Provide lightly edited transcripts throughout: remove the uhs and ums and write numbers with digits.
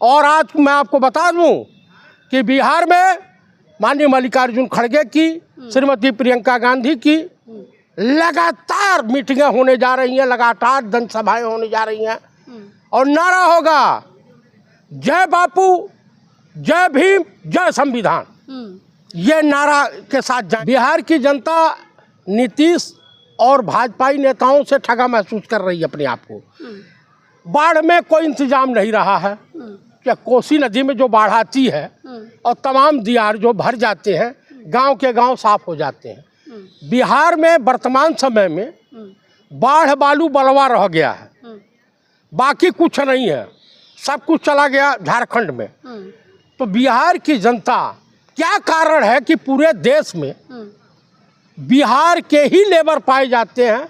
और आज मैं आपको बता दूं कि बिहार में माननीय मल्लिकार्जुन खड़गे की, श्रीमती प्रियंका गांधी की लगातार मीटिंगें होने जा रही हैं, लगातार जनसभाएं होने जा रही हैं और नारा होगा जय बापू, जय भीम, जय संविधान। ये नारा के साथ बिहार की जनता नीतीश और भाजपाई नेताओं से ठगा महसूस कर रही है अपने आप को। बाढ़ में कोई इंतजाम नहीं रहा है कि कोसी नदी में जो बाढ़ आती है और तमाम दियार जो भर जाते हैं, गांव के गांव साफ हो जाते हैं। बिहार में वर्तमान समय में बाढ़ बालू बलवा रह गया है, बाकी कुछ नहीं है, सब कुछ चला गया झारखंड में। तो बिहार की जनता, क्या कारण है कि पूरे देश में बिहार के ही लेबर पाए जाते हैं,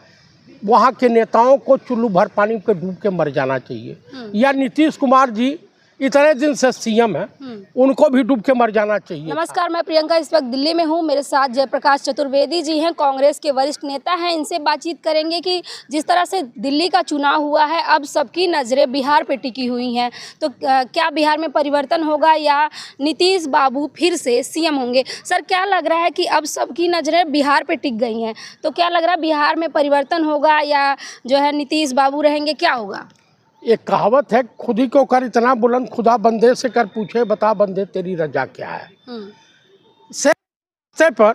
वहाँ के नेताओं को चुल्लू भर पानी में डूब के मर जाना चाहिए, या नीतीश कुमार जी इतने दिन से सीएम है, उनको भी डूब के मर जाना चाहिए। नमस्कार, मैं प्रियंका इस वक्त दिल्ली में हूँ। मेरे साथ जयप्रकाश चतुर्वेदी जी हैं, कांग्रेस के वरिष्ठ नेता हैं। इनसे बातचीत करेंगे कि जिस तरह से दिल्ली का चुनाव हुआ है, अब सबकी नज़रें बिहार पे टिकी हुई हैं, तो क्या बिहार में परिवर्तन होगा या नीतीश बाबू फिर से सीएम होंगे? सर, क्या लग रहा है कि अब सबकी नज़रें बिहार पर टिक गई हैं, तो क्या लग रहा है बिहार में परिवर्तन होगा या जो है नीतीश बाबू रहेंगे, क्या होगा? एक कहावत है, खुद ही को कर इतना बुलंद, खुदा बंदे से कर पूछे बता बंदे तेरी रजा क्या है। से पर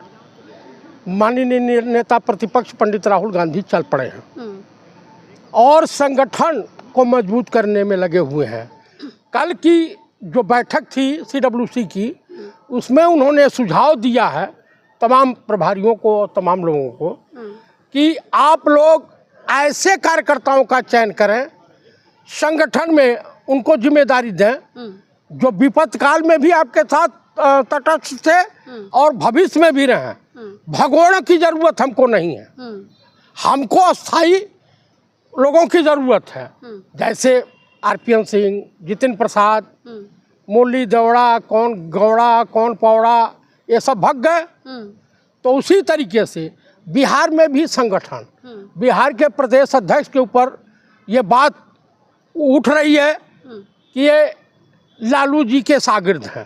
माननीय नेता प्रतिपक्ष पंडित राहुल गांधी चल पड़े हैं और संगठन को मजबूत करने में लगे हुए हैं। कल की जो बैठक थी CWC की, उसमें उन्होंने सुझाव दिया है तमाम प्रभारियों को और तमाम लोगों को कि आप लोग ऐसे कार्यकर्ताओं का चयन करें, संगठन में उनको जिम्मेदारी दें जो विपद काल में भी आपके साथ तटस्थ थे और भविष्य में भी रहें। भगोड़ों की जरूरत हमको नहीं है, हमको अस्थाई लोगों की जरूरत है। जैसे RPN सिंह, जितिन प्रसाद, मुरली देवड़ा, कौन गौड़ा, कौन पौड़ा, ये सब भग गए। तो उसी तरीके से बिहार में भी संगठन, बिहार के प्रदेश अध्यक्ष के ऊपर ये बात उठ रही है कि ये लालू जी के शागिर्द हैं।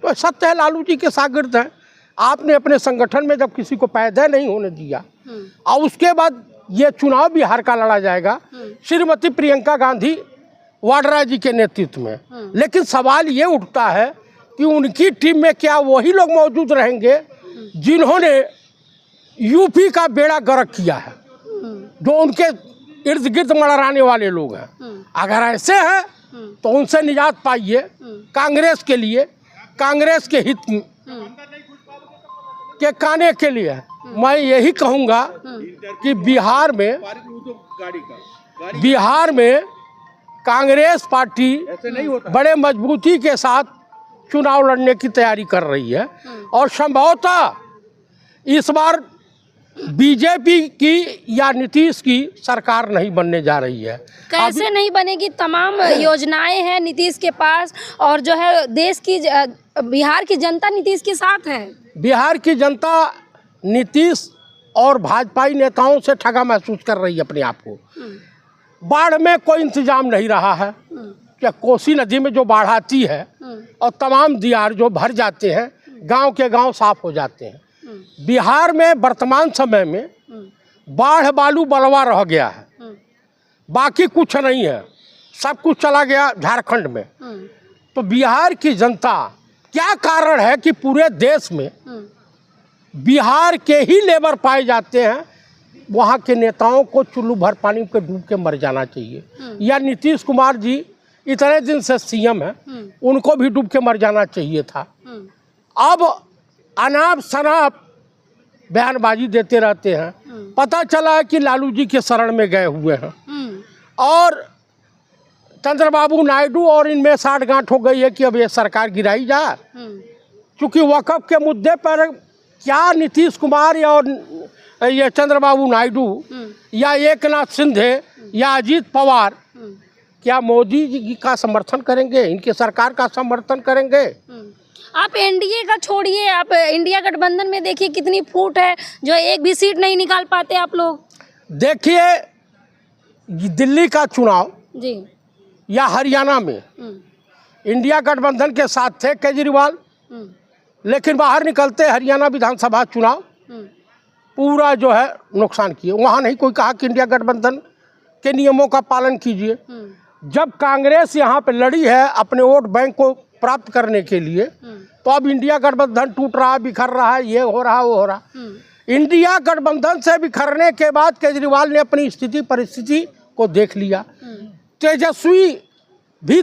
तो सत्य है, लालू जी के शागिर्द हैं। आपने अपने संगठन में जब किसी को पैदा नहीं होने दिया और उसके बाद ये चुनाव बिहार का लड़ा जाएगा श्रीमती प्रियंका गांधी वाड्रा जी के नेतृत्व में, लेकिन सवाल ये उठता है कि उनकी टीम में क्या वही लोग मौजूद रहेंगे जिन्होंने यूपी का बेड़ा गर्क किया है, जो उनके इर्द गिर्द मड़राने वाले लोग हैं। अगर ऐसे हैं तो उनसे निजात पाइए। कांग्रेस के लिए, कांग्रेस के हित के काने के लिए मैं यही कहूँगा कि बिहार में कांग्रेस पार्टी बड़े मजबूती के साथ चुनाव लड़ने की तैयारी कर रही है और संभवतः इस बार बीजेपी की या नीतीश की सरकार नहीं बनने जा रही है। कैसे नहीं बनेगी? तमाम योजनाएं हैं नीतीश के पास और जो है देश की, बिहार की जनता नीतीश के साथ है। बिहार की जनता नीतीश और भाजपाई नेताओं से ठगा महसूस कर रही है अपने आप को। बाढ़ में कोई इंतजाम नहीं रहा है कि कोसी नदी में जो बाढ़ आती है और तमाम दियार जो भर जाते हैं, गांव के गांव साफ हो जाते हैं। बिहार में वर्तमान समय में बाढ़ बालू बलवा रह गया है, बाकी कुछ नहीं है, सब कुछ चला गया झारखंड में। तो बिहार की जनता, क्या कारण है कि पूरे देश में बिहार के ही लेबर पाए जाते हैं, वहाँ के नेताओं को चुल्लू भर पानी में डूब के मर जाना चाहिए, या नीतीश कुमार जी इतने दिन से सीएम है, उनको भी डूब के मर जाना चाहिए था। अब अनाप शनाप बयानबाजी देते रहते हैं। पता चला है कि लालू जी के शरण में गए हुए हैं और चंद्रबाबू नायडू और इनमें साठगांठ हो गई है कि अब ये सरकार गिराई जाए। क्योंकि वक़्फ़ के मुद्दे पर क्या नीतीश कुमार और ये चंद्रबाबू नायडू या एकनाथ शिंदे या अजीत पवार क्या मोदी जी का समर्थन करेंगे, इनकी सरकार का समर्थन करेंगे? आप एनडीए का छोड़िए, आप इंडिया गठबंधन में देखिए कितनी फूट है, जो एक भी सीट नहीं निकाल पाते आप लोग। देखिए, दिल्ली का चुनाव जी या हरियाणा में इंडिया गठबंधन के साथ थे केजरीवाल, लेकिन बाहर निकलते हरियाणा विधानसभा चुनाव पूरा जो है नुकसान किए। वहाँ नहीं कोई कहा कि इंडिया गठबंधन के नियमों का पालन कीजिए। जब कांग्रेस यहाँ पे लड़ी है अपने वोट बैंक को प्राप्त करने के लिए, तो अब इंडिया गठबंधन टूट रहा, बिखर रहा है, ये हो रहा, वो हो रहा। इंडिया गठबंधन से बिखरने के बाद केजरीवाल ने अपनी स्थिति परिस्थिति को देख लिया। तेजस्वी भी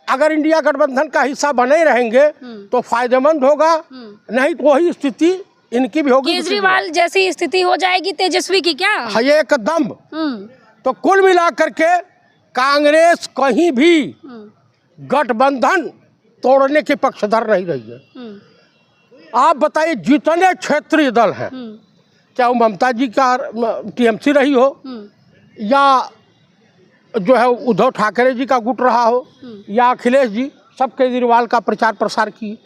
अगर इंडिया गठबंधन का हिस्सा बने रहेंगे तो फायदेमंद होगा, नहीं तो वही स्थिति इनकी भी होगी। केजरीवाल जैसी स्थिति हो जाएगी तेजस्वी की क्या? हाँ, ये एकदम। तो कुल मिलाकर के कांग्रेस कहीं भी गठबंधन तोड़ने के पक्षधर नहीं रही है। आप बताइए जितने क्षेत्रीय दल हैं, चाहे वो ममता जी का टीएमसी रही हो या जो है उद्धव ठाकरे जी का गुट रहा हो या अखिलेश जी, सब केजरीवाल का प्रचार प्रसार किए।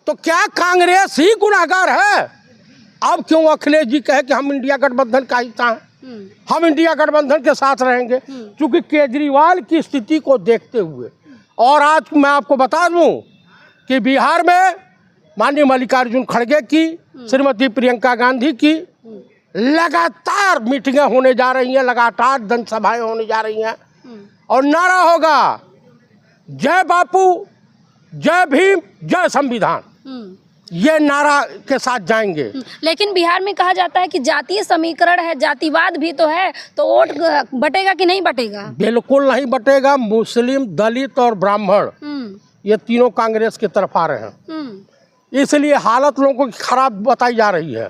तो क्या कांग्रेस ही गुनाहगार है? अब क्यों अखिलेश जी कहे कि हम इंडिया गठबंधन का हिस्सा हैं, हम इंडिया गठबंधन के साथ रहेंगे? क्योंकि केजरीवाल की स्थिति को देखते हुए, और आज मैं आपको बता दूं कि बिहार में माननीय मल्लिकार्जुन खड़गे की, श्रीमती प्रियंका गांधी की लगातार मीटिंगें होने जा रही हैं, लगातार जनसभाएं होने जा रही हैं, और नारा होगा जय बापू, जय भीम, जय संविधान। ये नारा के साथ जाएंगे। लेकिन बिहार में कहा जाता है कि जातीय समीकरण है, जातिवाद भी तो है, तो वोट बटेगा कि नहीं बटेगा? बिल्कुल नहीं बटेगा। मुस्लिम, दलित और ब्राह्मण ये तीनों कांग्रेस की तरफ आ रहे हैं, इसलिए हालत लोगों की खराब बताई जा रही है।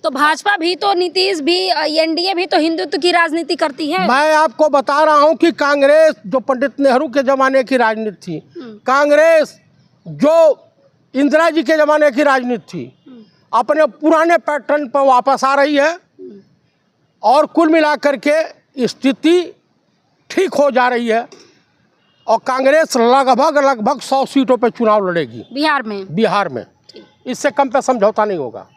तो भाजपा भी तो, नीतीश भी, एनडीए भी तो हिंदुत्व की राजनीति करती है। मैं आपको बता रहा हूं कि कांग्रेस जो पंडित नेहरू के जमाने की राजनीति थी, कांग्रेस जो इंदिरा जी के जमाने की राजनीति थी, अपने पुराने पैटर्न पर वापस आ रही है, और कुल मिलाकर के स्थिति ठीक हो जा रही है, और कांग्रेस लगभग 100 सीटों पर चुनाव लड़ेगी बिहार में। इससे कम पे समझौता नहीं होगा।